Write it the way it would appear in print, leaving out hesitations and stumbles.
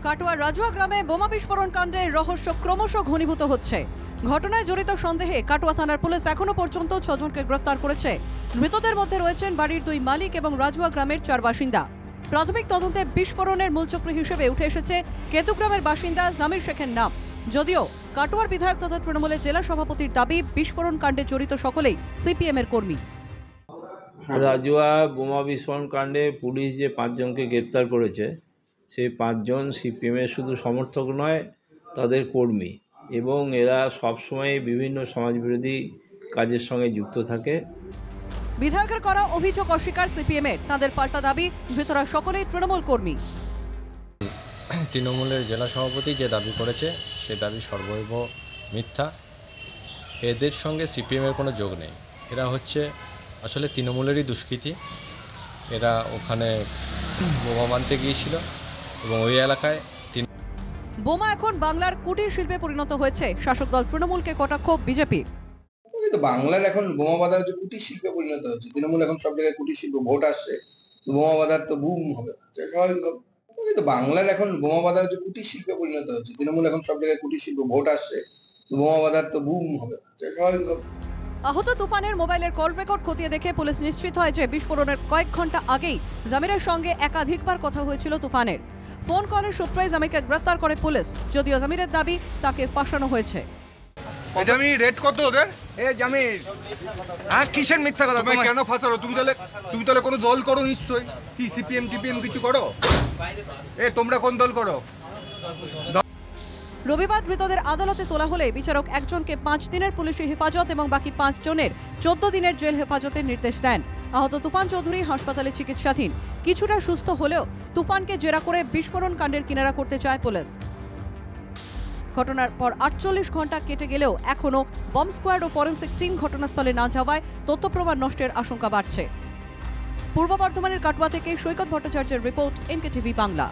কাটোয়ার রাজুয়া গ্রামে বোমা বিস্ফোরণ কাণ্ডের রহস্য ক্রমশ ঘনীভূত হচ্ছে। ঘটনায় জড়িত সন্দেহে কাটোয়া থানার পুলিশ এখনো পর্যন্ত 6 জনকে গ্রেফতার করেছে। মৃতদের মধ্যে রয়েছেন বাড়ির 2 মালিক এবং রাজুয়া গ্রামের 4 বাসিন্দা। প্রাথমিক তদন্তে বিস্ফোরণের মূলচক্রী হিসেবে উঠে এসেছে কেতুগ্রামের বাসিন্দা জামির শেখের নাম। যদিও কাটোয়ার বিধায়ক তথা তৃণমূলের জেলা সভাপতির দাবি, বিস্ফোরণ কাণ্ডে জড়িত সকলেই সিপিএম এর কর্মী। রাজুয়া বোমা বিস্ফোরণ কাণ্ডে পুলিশ যে 5 জনকে গ্রেপ্তার করেছে, সেই 5 জন সিপিএমের শুধু সমর্থক নয়, তাদের কর্মী, এবং এরা সবসময় বিভিন্ন সমাজবিরোধী কাজের সঙ্গে যুক্ত থাকে। বিধায়কের করা অভিযোগ অস্বীকার সিপিএম এর। তাদের পাল্টা দাবি, ধৃতরা সকলেই তৃণমূল কর্মী। তৃণমূলের জেলা সভাপতি যে দাবি করেছে সে দাবি সর্বৈব মিথ্যা। এদের সঙ্গে সিপিএমের কোনো যোগ নেই। এরা হচ্ছে আসলে তৃণমূলেরই দুষ্কৃতী। এরা ওখানে বোমা মানতে গিয়েছিল এবং ওই এলাকায় বোমা এখন বাংলার কুটির শিল্পে পরিণত হয়েছে। শাসক দল তৃণমূলকে কটাক্ষ বিজেপি। বাংলার এখন বোমা বাঁধা হচ্ছে কুটির শিল্পে পরিণত হচ্ছে। তৃণমূল এখন সব জায়গায় কুটির শিল্প, ভোট আসছে, বোমা বাঁধার তো বুম হবে, স্বাভাবিক। বাংলার এখন বোমা বাঁধা হচ্ছে কুটির শিল্পে পরিণত হচ্ছে। তৃণমূল এখন সব জায়গায় কুটির শিল্প, ভোট আসছে, বোমা বাঁধার তো বুম হবে, স্বাভাবিক। আহত তুফানের মোবাইলের কল রেকর্ড খতিয়ে দেখে পুলিশ নিশ্চিত হয় যে বিস্ফোরণের কয়েক ঘন্টা আগেই জামিরের সঙ্গে একাধিকবার কথা হয়েছিল তুফানের। ফোন কলের সূত্রে জামিরকে গ্রেফতার করে পুলিশ। যদিও জামিরের দাবি, তাকে ফাঁসানো হয়েছে। জামির রেট কত ওদের? জামির কিসের মিথ্যা কথা? তুমি কেন ফাঁসালো? তুমি তাহলে কোনো দল করো নিশ্চয়ই। কি সিপিএম টিপিএম কিছু করো? তোমরা কোন দল করো? রবিবার ধৃতদের আদালতে তোলা হলে বিচারক একজনকে 5 দিনের পুলিশি হেফাজত এবং বাকি 5 জনের 14 দিনের জেল হেফাজতের নির্দেশ দেন। আহত তুফান চৌধুরী হাসপাতালে চিকিৎসাধীন। কিছুটা সুস্থ হলেও তুফানকে জেরা করে বিস্ফোরণ কাণ্ডের কিনারা করতে চায় পুলিশ। ঘটনার পর 48 ঘন্টা কেটে গেলেও এখনও বম্ব স্কোয়াড ও ফরেন্সিক টিম ঘটনাস্থলে না যাওয়ায় তথ্য প্রমাণ নষ্টের আশঙ্কা বাড়ছে। পূর্ব বর্ধমানের কাটোয়া থেকে সৈকত ভট্টাচার্যের রিপোর্ট, এনকেটিভি বাংলা।